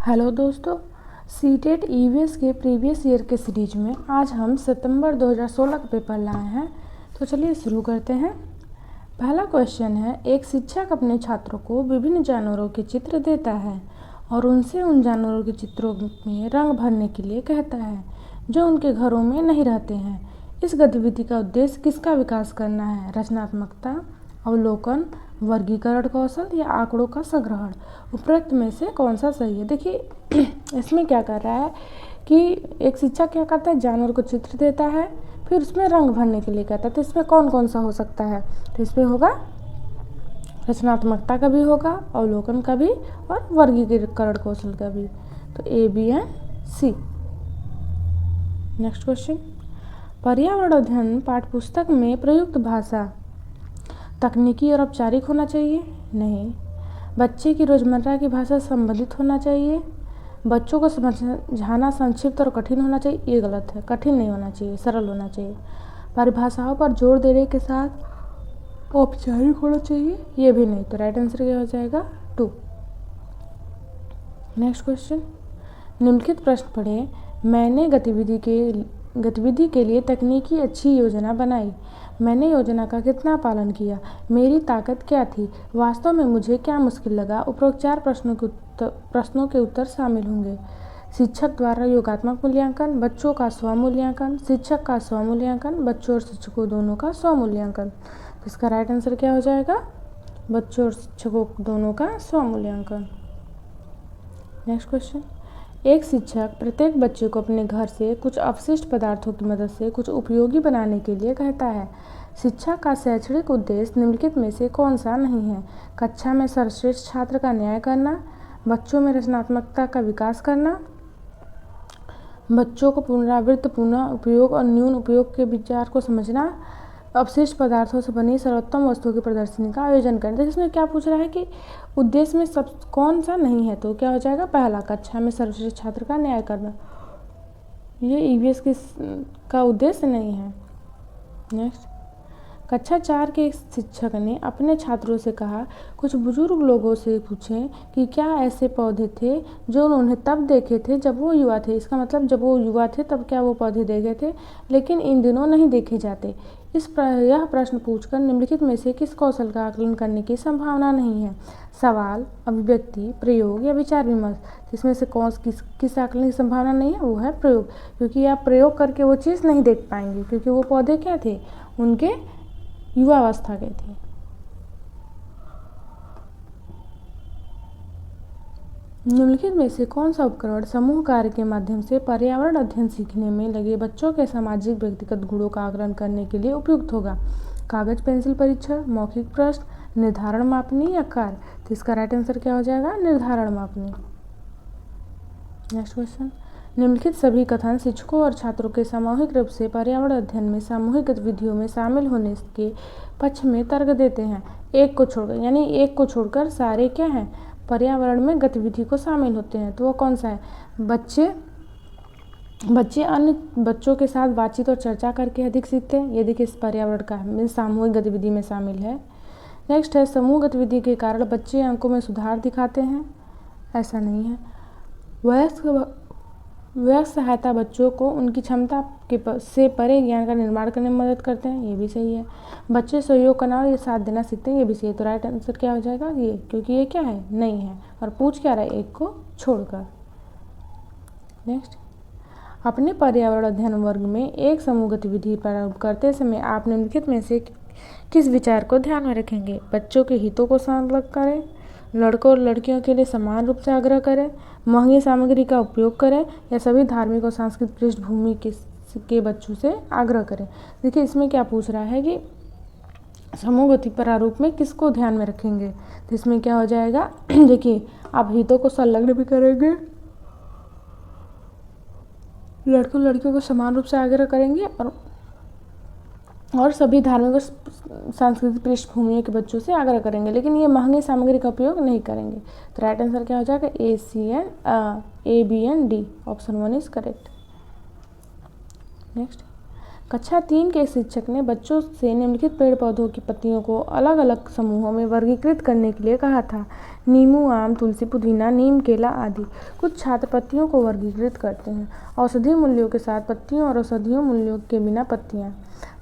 Hello दोस्तों, CTET EVS के previous year के सीरीज में आज हम सितंबर 2016 का पेपर लाए हैं। तो चलिए शुरू करते हैं। पहला क्वेश्चन है, एक शिक्षक अपने छात्रों को विभिन्न जानवरों के चित्र देता है और उनसे उन जानवरों के चित्रों में रंग भरने के लिए कहता है जो उनके घरों में नहीं रहते हैं। इस गतिविधि का उद्देश्य किसका विकास करना है? रचनात्मकता, अवलोकन, वर्गीकरण कौशल या आंकड़ों का संग्रहण। उपरोक्त में से कौन सा सही है? देखिए इसमें क्या कर रहा है कि एक शिक्षक क्या करता है, जानवर को चित्र देता है, फिर उसमें रंग भरने के लिए कहता है। तो इसमें कौन कौन सा हो सकता है? तो इसमें होगा रचनात्मकता का भी होगा, अवलोकन का भी और वर्गीकरण कौशल का भी। तो A, B and C. Next question, पर्यावरण अध्ययन पाठ्यपुस्तक में प्रयुक्त भाषा तकनीकी और औपचारिक होना चाहिए? नहीं। बच्चे की रोजमर्रा की भाषा संबंधित होना चाहिए। बच्चों को समझाना संक्षिप्त और कठिन होना चाहिए? ये गलत है, कठिन नहीं होना चाहिए, सरल होना चाहिए। परिभाषाओं पर जोर देने के साथ औपचारिक होना चाहिए? ये भी नहीं। तो राइट आंसर क्या हो जाएगा? 2। नेक्स्ट क्वेश्चन, निम्नलिखित प्रश्न पढ़ें। मैंने गतिविधि के लिए तकनीकी अच्छी योजना बनाई। मैंने योजना का कितना पालन किया? मेरी ताकत क्या थी? वास्तव में मुझे क्या मुश्किल लगा? उपरोक्त 4 प्रश्नों के उत्तर शामिल होंगे। शिक्षक द्वारा योगात्मक मूल्यांकन, बच्चों का स्वमूल्यांकन, शिक्षक का स्वमूल्यांकन, बच्चों और शिक्षकों दोनों का स्वमूल्यांकन। इसका राइट आंसर क्या हो जाएगा? बच्चों और शिक्षकों दोनों का स्वमूल्यांकन। नेक्स्ट क्वेश्चन, एक शिक्षक प्रत्येक बच्चे को अपने घर से कुछ अवशिष्ट पदार्थों की मदद से कुछ उपयोगी बनाने के लिए कहता है। शिक्षा का शैक्षणिक उद्देश्य निम्नलिखित में से कौन सा नहीं है? कक्षा में सर्वश्रेष्ठ छात्र का न्याय करना, बच्चों में रचनात्मकता का विकास करना, बच्चों को पुनरावृत्त पुनः उपयोग और न्यून उपयोग के विचार को समझना, अवशिष्ट पदार्थों से बनी सर्वोत्तम वस्तुओं की प्रदर्शनी का आयोजन करें। तो इसमें क्या पूछ रहा है कि उद्देश्य में सब कौन सा नहीं है? तो क्या हो जाएगा? पहला, कक्षा में सर्वश्रेष्ठ छात्र का न्याय करना। ये ईवीएस का उद्देश्य नहीं है। नेक्स्ट, कक्षा 4 के एक शिक्षक ने अपने छात्रों से कहा, कुछ बुजुर्ग लोगों से पूछें कि क्या ऐसे पौधे थे जो उन्होंने तब देखे थे जब वो युवा थे। इसका मतलब जब वो युवा थे तब क्या वो पौधे देखे थे, लेकिन इन दिनों नहीं देखे जाते। यह प्रश्न पूछकर निम्नलिखित में से किस कौशल का आकलन करने की संभावना नहीं है? सवाल, अभिव्यक्ति, प्रयोग या विचार विमर्श। इसमें से किस आकलन की संभावना नहीं है? वो है प्रयोग, क्योंकि आप प्रयोग करके वो चीज़ नहीं देख पाएंगे, क्योंकि वो पौधे क्या थे? उनके युवावस्था के थे। निम्नलिखित में से कौन सा उपकरण समूह कार्य के माध्यम से पर्यावरण अध्ययन सीखने में लगे बच्चों के सामाजिक व्यक्तिगत गुणों का आकलन करने के लिए उपयुक्त होगा? कागज पेंसिल परीक्षण, मौखिक प्रश्न, निर्धारण मापनी या कार्य। तो इसका राइट आंसर क्या हो जाएगा? निर्धारण मापनी। नेक्स्ट क्वेश्चन, निम्नलिखित सभी कथन शिक्षकों और छात्रों के सामूहिक रूप से पर्यावरण अध्ययन में सामूहिक गतिविधियों में शामिल होने के पक्ष में तर्क देते हैं। एक को छोड़कर, यानी एक को छोड़कर सारे क्या हैं? पर्यावरण में गतिविधि को शामिल होते हैं। तो वो कौन सा है? बच्चे अन्य बच्चों के साथ बातचीत और चर्चा करके अधिक सीखते हैं। ये देखिए, इस पर्यावरण का सामूहिक गतिविधि में शामिल है। नेक्स्ट है, समूह गतिविधि के कारण बच्चे अंकों में सुधार दिखाते हैं। ऐसा नहीं है। वयस्क सहायता बच्चों को उनकी क्षमता से परे ज्ञान का निर्माण करने में मदद करते हैं। ये भी सही है। बच्चे सहयोग करना और ये साथ देना सीखते हैं। ये भी सही है। तो राइट आंसर क्या हो जाएगा? ये, क्योंकि ये क्या है? नहीं है। और पूछ क्या रहा है? एक को छोड़कर। नेक्स्ट, अपने पर्यावरण अध्ययन वर्ग में एक समूह गतिविधि प्रारंभ करते समय आप निम्नलिखित में से किस विचार को ध्यान में रखेंगे? बच्चों के हितों को संलग्न करें, लड़कों और लड़कियों के लिए समान रूप से आग्रह करें, महंगी सामग्री का उपयोग करें या सभी धार्मिक और सांस्कृतिक पृष्ठभूमि के बच्चों से आग्रह करें। देखिए, इसमें क्या पूछ रहा है कि समूह गति प्रारूप में किसको ध्यान में रखेंगे? तो इसमें क्या हो जाएगा? देखिए, आप हितों को संलग्न भी करेंगे, लड़कों लड़कियों को समान रूप से आग्रह करेंगे और सभी धार्मिक और सांस्कृतिक पृष्ठभूमि के बच्चों से आग्रह करेंगे, लेकिन ये महंगी सामग्री का उपयोग नहीं करेंगे। तो राइट आंसर क्या हो जाएगा? A, B and D. Option 1 is correct. Next, कक्षा 3 के शिक्षक ने बच्चों से निम्नलिखित पेड़ पौधों की पत्तियों को अलग अलग समूहों में वर्गीकृत करने के लिए कहा था। नींबू, आम, तुलसी, पुदीना, नीम, केला आदि। कुछ छात्र पत्तियों को वर्गीकृत करते हैं। औषधीय मूल्यों के साथ पत्तियों और औषधीय मूल्यों के बिना पत्तियाँ।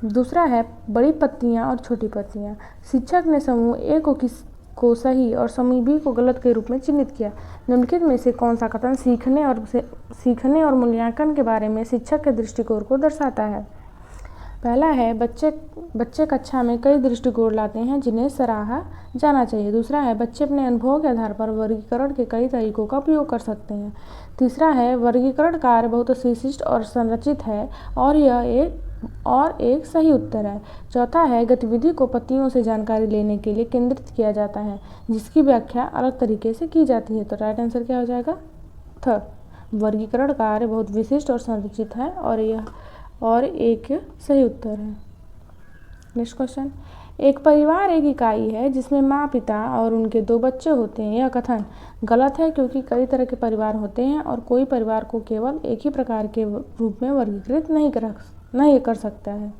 दूसरा है बड़ी पत्तियाँ और छोटी पत्तियाँ। शिक्षक ने समूह ए को सही और समूह बी को गलत के रूप में चिन्हित किया। निम्नलिखित में से कौन सा कथन सीखने और मूल्यांकन के बारे में शिक्षक के दृष्टिकोण को दर्शाता है? पहला है बच्चे कक्षा में कई दृष्टिकोण लाते हैं जिन्हें सराहा जाना चाहिए। दूसरा है बच्चे अपने अनुभवों के आधार पर वर्गीकरण के कई तरीकों का उपयोग कर सकते हैं। तीसरा है वर्गीकरण कार्य बहुत विशिष्ट और संरचित है और यह एक सही उत्तर है। चौथा है गतिविधि को पत्तियों से जानकारी लेने के लिए केंद्रित किया जाता है जिसकी व्याख्या अलग तरीके से की जाती है। तो राइट आंसर क्या हो जाएगा? थर्ड, वर्गीकरण कार्य बहुत विशिष्ट और संरचित है और एक सही उत्तर है। नेक्स्ट क्वेश्चन, एक परिवार एक इकाई है जिसमें माँ, पिता और उनके 2 बच्चे होते हैं। यह कथन गलत है क्योंकि कई तरह के परिवार होते हैं और कोई परिवार को केवल एक ही प्रकार के रूप में वर्गीकृत नहीं कर सकता है।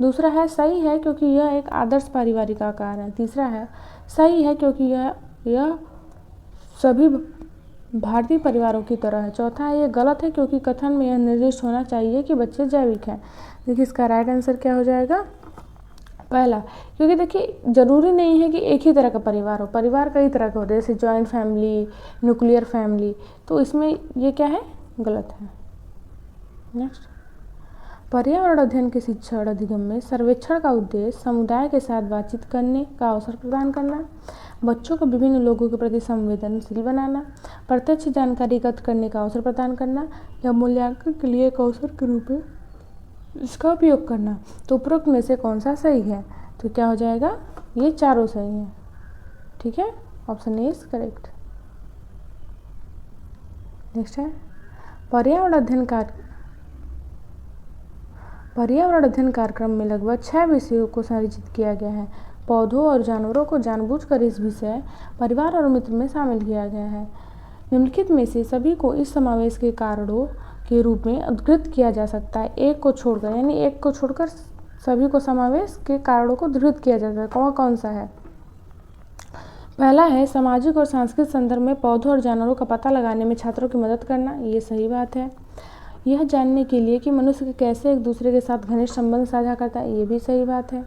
दूसरा है सही है क्योंकि यह एक आदर्श पारिवारिक आकार है। तीसरा है सही है क्योंकि यह सभी भारतीय परिवारों की तरह है। चौथा है ये गलत है क्योंकि कथन में यह निर्दिष्ट होना चाहिए कि बच्चे जैविक हैं। देखिए इसका राइट आंसर क्या हो जाएगा? पहला, क्योंकि देखिए ज़रूरी नहीं है कि एक ही तरह का परिवार हो, परिवार कई तरह के होते हैं जैसे जॉइंट फैमिली, न्यूक्लियर फैमिली, तो इसमें ये क्या है? गलत है। नेक्स्ट, पर्यावरण अध्ययन के शिक्षण अधिगम में सर्वेक्षण का उद्देश्य समुदाय के साथ बातचीत करने का अवसर प्रदान करना, बच्चों को विभिन्न लोगों के प्रति संवेदनशील बनाना, प्रत्यक्ष जानकारी एकत्र करने का अवसर प्रदान करना या मूल्यांकन के लिए एक अवसर के रूप में इसका उपयोग करना। तो उपरोक्त में से कौन सा सही है? तो क्या हो जाएगा? ये चारों सही हैं। ठीक है, option A is correct. Next है पर्यावरण अध्ययन कार्यक्रम में लगभग 6 विषयों को संरचित किया गया है। पौधों और जानवरों को जानबूझकर इस विषय परिवार और मित्र में शामिल किया गया है। निम्नलिखित में से सभी को इस समावेश के कारणों के रूप में उद्धृत किया जा सकता है। एक को छोड़कर सभी को समावेश के कारणों को उद्धृत किया जा सकता है। कौन सा है? पहला है सामाजिक और सांस्कृतिक संदर्भ में पौधों और जानवरों का पता लगाने में छात्रों की मदद करना। ये सही बात है। यह जानने के लिए कि मनुष्य कैसे एक दूसरे के साथ घनिष्ठ संबंध साझा करता है। ये भी सही बात है।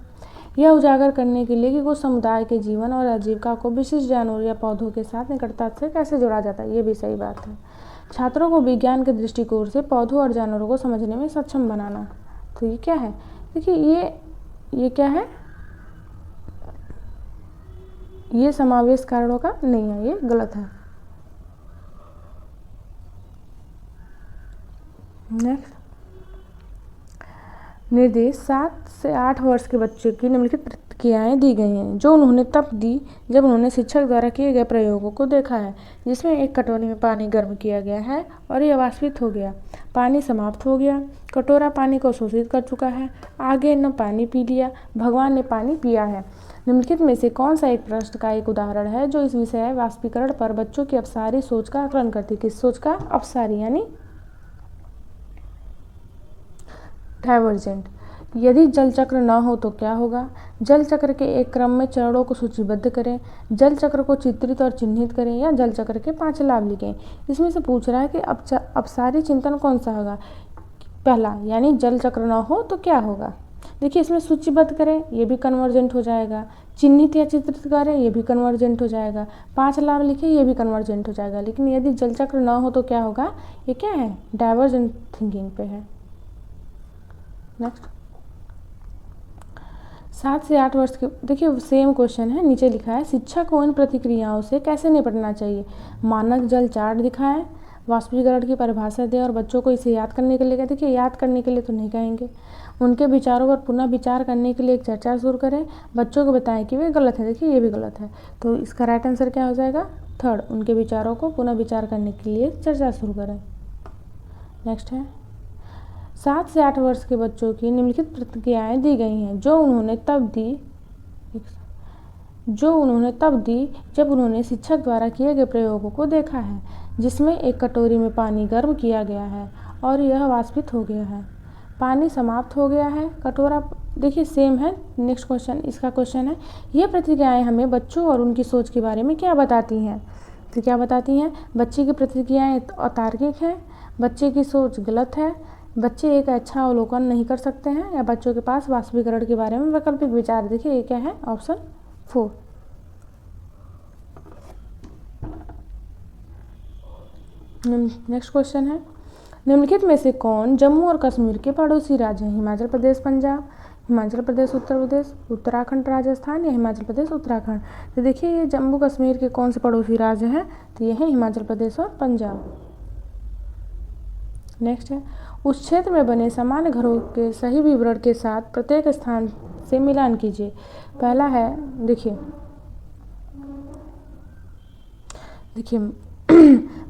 यह उजागर करने के लिए कि कुछ समुदाय के जीवन और आजीविका को विशिष्ट जानवरों या पौधों के साथ निकटता से कैसे जोड़ा जाता है। ये भी सही बात है। छात्रों को विज्ञान के दृष्टिकोण से पौधों और जानवरों को समझने में सक्षम बनाना। तो ये क्या है? देखिए ये क्या है? ये समावेश कारणों का नहीं है, ये गलत है। नेक्स्ट, निर्देश 7 से 8 वर्ष के बच्चों की निम्नलिखित प्रतिक्रियाएं दी गई हैं जो उन्होंने तब दी जब उन्होंने शिक्षक द्वारा किए गए प्रयोगों को देखा है, जिसमें एक कटोरी में पानी गर्म किया गया है और यह वाष्पित हो गया। पानी समाप्त हो गया। कटोरा पानी को शोषित कर चुका है। आगे न पानी पी लिया, भगवान ने पानी पिया है। निम्नलिखित में से कौन सा एक प्रश्न का एक उदाहरण है जो इस विषय वाष्पीकरण पर बच्चों की अपसारी सोच का आकलन करती है? किस सोच का? अपसारी यानी डाइवर्जेंट। यदि जल चक्र न हो तो क्या होगा? जल चक्र के एक क्रम में चरणों को सूचीबद्ध करें, जल चक्र को चित्रित और चिन्हित करें या जल चक्र के 5 लाभ लिखें। इसमें से पूछ रहा है कि अपसारी चिंतन कौन सा होगा? पहला, यानी जल चक्र न हो तो क्या होगा। देखिए इसमें सूचीबद्ध करें, ये भी कन्वर्जेंट हो जाएगा। चिन्हित या चित्रित करें, ये भी कन्वर्जेंट हो जाएगा। 5 लाभ लिखें, ये भी कन्वर्जेंट हो जाएगा। लेकिन यदि जल चक्र न हो तो क्या होगा? ये क्या है? डाइवर्जेंट थिंकिंग पे है। नेक्स्ट, 7 से 8 वर्ष के, देखिए सेम क्वेश्चन है, नीचे लिखा है शिक्षक को इन प्रतिक्रियाओं से कैसे निपटना चाहिए। मानक जल चार्ट दिखाएं, वाष्पीकरण की परिभाषा दें और बच्चों को इसे याद करने के लिए कहें। देखिए याद करने के लिए तो नहीं कहेंगे। उनके विचारों पर पुनः विचार करने के लिए एक चर्चा शुरू करें। बच्चों को बताएं कि वे गलत है। देखिए ये भी गलत है, तो इसका राइट आंसर क्या हो जाएगा? थर्ड, उनके विचारों को पुनः विचार करने के लिए चर्चा शुरू करें। नेक्स्ट है 7 से 8 वर्ष के बच्चों की निम्नलिखित प्रतिक्रियाएं दी गई हैं जो उन्होंने तब दी जब उन्होंने शिक्षक द्वारा किए गए प्रयोगों को देखा है, जिसमें एक कटोरी में पानी गर्म किया गया है और यह वाष्पित हो गया है। पानी समाप्त हो गया है, कटोरा, देखिए सेम है। नेक्स्ट क्वेश्चन, इसका क्वेश्चन है, ये प्रतिक्रियाएं हमें बच्चों और उनकी सोच के बारे में क्या बताती हैं? तो क्या बताती हैं? बच्चे की प्रतिक्रियाएं अतार्किक हैं, बच्चे की सोच गलत है, बच्चे एक अच्छा अवलोकन नहीं कर सकते हैं, या बच्चों के पास वास्तविकरण के बारे में वैकल्पिक विचार। देखिए ये क्या है? ऑप्शन 4। नेक्स्ट क्वेश्चन है, निम्नलिखित में से कौन जम्मू और कश्मीर के पड़ोसी राज्य हैं? हिमाचल प्रदेश पंजाब, हिमाचल प्रदेश उत्तर प्रदेश, उत्तराखंड राजस्थान, या हिमाचल प्रदेश उत्तराखंड। तो देखिए ये जम्मू कश्मीर के कौन से पड़ोसी राज्य हैं? तो ये हैं हिमाचल प्रदेश और पंजाब। नेक्स्ट है, उस क्षेत्र में बने सामान्य घरों के सही विवरण के साथ प्रत्येक स्थान से मिलान कीजिए। पहला है, देखिए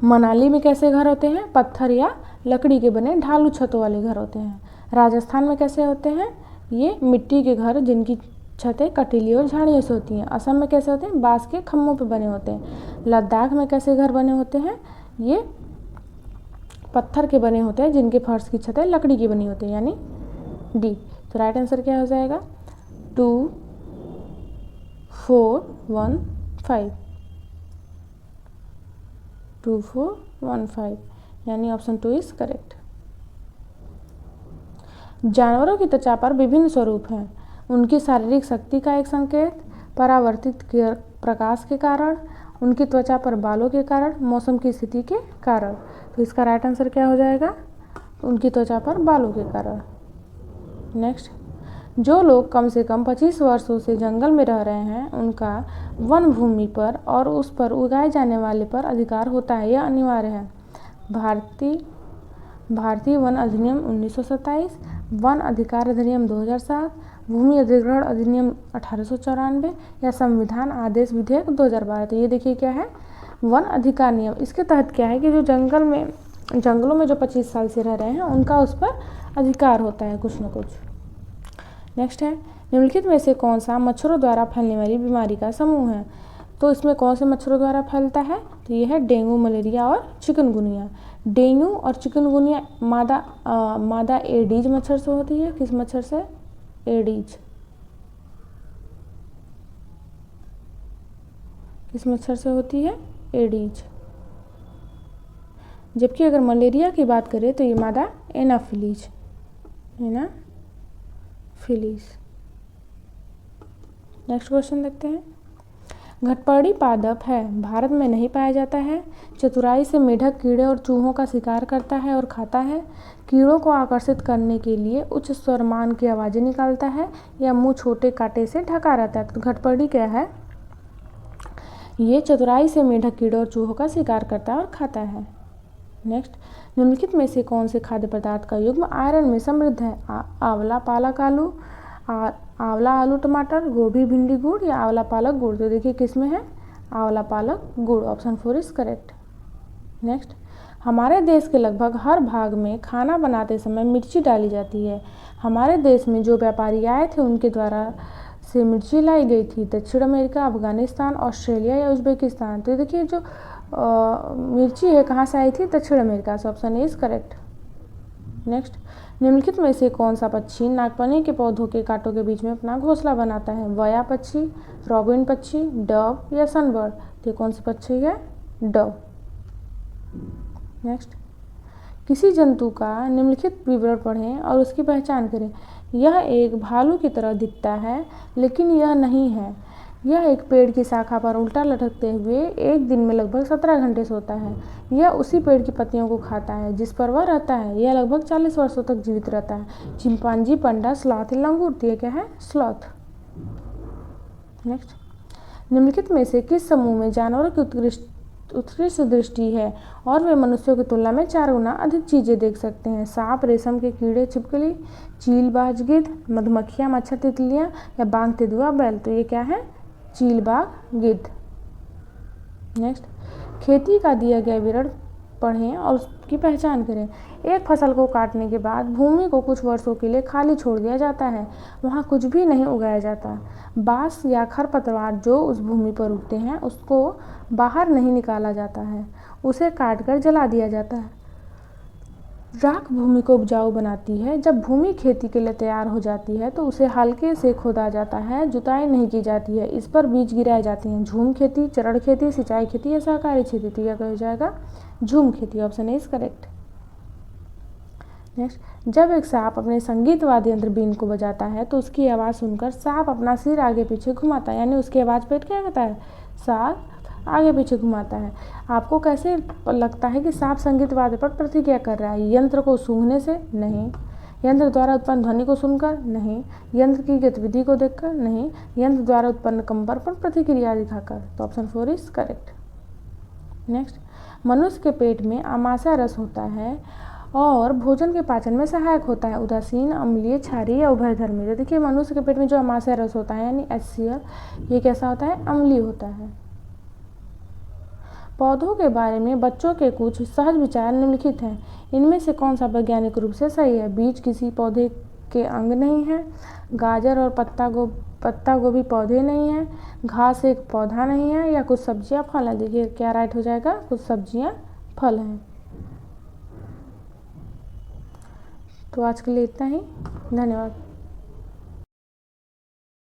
मनाली में कैसे घर होते हैं? पत्थर या लकड़ी के बने ढालू छतों वाले घर होते हैं। राजस्थान में कैसे होते हैं? ये मिट्टी के घर जिनकी छतें कटीली और झाड़ियों से होती हैं। असम में कैसे होते हैं? बांस के खम्भों पे बने होते हैं। लद्दाख में कैसे घर बने होते हैं? ये पत्थर के बने होते हैं जिनके फर्श की छतें लकड़ी की बनी होती है, यानी डी। तो राइट आंसर क्या हो जाएगा? 2 4 1 5, 2 4 1 5, यानी ऑप्शन 2 इज करेक्ट। जानवरों की त्वचा पर विभिन्न स्वरूप हैं। उनकी शारीरिक शक्ति का एक संकेत, परावर्तित प्रकाश के कारण, उनकी त्वचा पर बालों के कारण, मौसम की स्थिति के कारण। तो इसका राइट आंसर क्या हो जाएगा? उनकी त्वचा पर बालों के कारण। नेक्स्ट, जो लोग कम से कम 25 वर्षों से जंगल में रह रहे हैं उनका वन भूमि पर और उस पर उगाए जाने वाले पर अधिकार होता है, यह अनिवार्य है। भारतीय वन अधिनियम 1927, वन अधिकार अधिनियम 2007, भूमि अधिग्रहण अधिनियम 1894, या संविधान आदेश विधेयक 2012। तो ये देखिए क्या है? वन अधिकार नियम। इसके तहत क्या है कि जो जंगलों में जो 25 साल से रह रहे हैं उनका उस पर अधिकार होता है कुछ न कुछ। नेक्स्ट है, निम्नलिखित में से कौन सा मच्छरों द्वारा फैलने वाली बीमारी का समूह है? तो इसमें कौन से मच्छरों द्वारा फैलता है? तो ये है डेंगू, मलेरिया और चिकनगुनिया। डेंगू और चिकनगुनिया मादा एडीज मच्छर से होती है। किस मच्छर से? एडीज। किस मच्छर से होती है? एडीज। जबकि अगर मलेरिया की बात करें तो ये मादा एनाफिलीज। नेक्स्ट क्वेश्चन देखते हैं। घटपर्णी पादप है, भारत में नहीं पाया जाता है। चतुराई से मेढक कीड़े और चूहों का शिकार करता है और खाता है। कीड़ों को आकर्षित करने के लिए उच्च स्वरमान की आवाज़ें निकालता है, या मुंह छोटे कांटे से ढका रहता है। तो घटपर्णी क्या है? ये चतुराई से मेढक कीड़े और चूहों का शिकार करता है और खाता है। नेक्स्ट, निम्नलिखित में से कौन से खाद्य पदार्थ का युग्म आयरन में समृद्ध है? आंवला पालक आलू, आंवला आलू टमाटर, गोभी भिंडी गुड़, या आंवला पालक गुड़। तो देखिए किस में है? आंवला पालक गुड़। Option 4 is correct. नेक्स्ट, हमारे देश के लगभग हर भाग में खाना बनाते समय मिर्ची डाली जाती है। हमारे देश में जो व्यापारी आए थे उनके द्वारा से मिर्ची लाई गई थी। दक्षिण अमेरिका, अफगानिस्तान, ऑस्ट्रेलिया, या उज्बेकिस्तान। तो देखिए जो मिर्ची है कहाँ से आई थी? दक्षिण अमेरिका से। Option A is correct. Next, निम्नलिखित में से कौन सा पक्षी नागफनी के पौधों के कांटों के बीच में अपना घोंसला बनाता है? वया पक्षी, रॉबिन पक्षी, डव, या सनबर्ड। तो कौन सी पक्षी है? डव। नेक्स्ट, किसी जंतु का निम्नलिखित विवरण पढ़ें और उसकी पहचान करें। यह एक भालू की तरह दिखता है लेकिन यह नहीं है। यह एक पेड़ की शाखा पर उल्टा लटकते हुए एक दिन में लगभग 17 घंटे सोता है। यह उसी पेड़ की पत्तियों को खाता है जिस पर वह रहता है। यह लगभग 40 वर्षों तक जीवित रहता है। चिंपांजी, पंडा, स्लॉथ, लंगूर। ये क्या है? स्लॉथ। नेक्स्ट, निम्नलिखित में से किस समूह में जानवरों की उत्कृष्ट दृष्टि है और वे मनुष्यों की तुलना में 4 गुना अधिक चीज़ें देख सकते हैं? सांप, रेशम के कीड़े, छिपकली, चीलबाज गिद्ध, मधुमक्खियाँ, मच्छर, तितलियाँ, या बाघ, तेंदुआ, बैल। तो ये क्या है? चील, बाघ, गिद्ध। नेक्स्ट, खेती का दिया गया विवरण पढ़ें और उसकी पहचान करें। एक फसल को काटने के बाद भूमि को कुछ वर्षों के लिए खाली छोड़ दिया जाता है। वहाँ कुछ भी नहीं उगाया जाता। बांस या खरपतवार जो उस भूमि पर उगते हैं उसको बाहर नहीं निकाला जाता है, उसे काटकर जला दिया जाता है। राख भूमि को उपजाऊ बनाती है। जब भूमि खेती के लिए तैयार हो जाती है तो उसे हल्के से खोदा जाता है, जुताई नहीं की जाती है, इस पर बीज गिराए जाते हैं। झूम खेती, चरण खेती, सिंचाई खेती या सहकारी खेती। तो क्या कहा जाएगा? झूम खेती। Option A is correct. Next, जब एक सांप अपने संगीत वाद्य यंत्र बीन को बजाता है तो उसकी आवाज़ सुनकर सांप अपना सिर आगे पीछे घुमाता है, यानी उसकी आवाज़ पे क्या कहता है? सांप आगे पीछे घुमाता है। आपको कैसे लगता है कि सांप संगीत वाद्य पर प्रतिक्रिया कर रहा है? यंत्र को सूंघने से? नहीं। यंत्र द्वारा उत्पन्न ध्वनि को सुनकर? नहीं। यंत्र की गतिविधि को देखकर? नहीं। यंत्र द्वारा उत्पन्न कंपन पर प्रतिक्रिया दिखाकर। तो ऑप्शन 4 इज करेक्ट। नेक्स्ट, मनुष्य के पेट में आमाशय रस होता है और भोजन के पाचन में सहायक होता है। उदासीन, अम्लीय, क्षारीय या उभयधर्मी। तो देखिए, मनुष्य के पेट में जो आमाशय रस होता है यानी HCl, ये कैसा होता है? अम्लीय होता है। पौधों के बारे में बच्चों के कुछ सहज विचार निम्नलिखित हैं। इनमें से कौन सा वैज्ञानिक रूप से सही है? बीज किसी पौधे के अंग नहीं है। गाजर और पत्ता गोभी पौधे नहीं है। घास एक पौधा नहीं है। या कुछ सब्जियां फल हैं। देखिए क्या राइट हो जाएगा? कुछ सब्जियां फल हैं। तो आज के लिए इतना ही। धन्यवाद।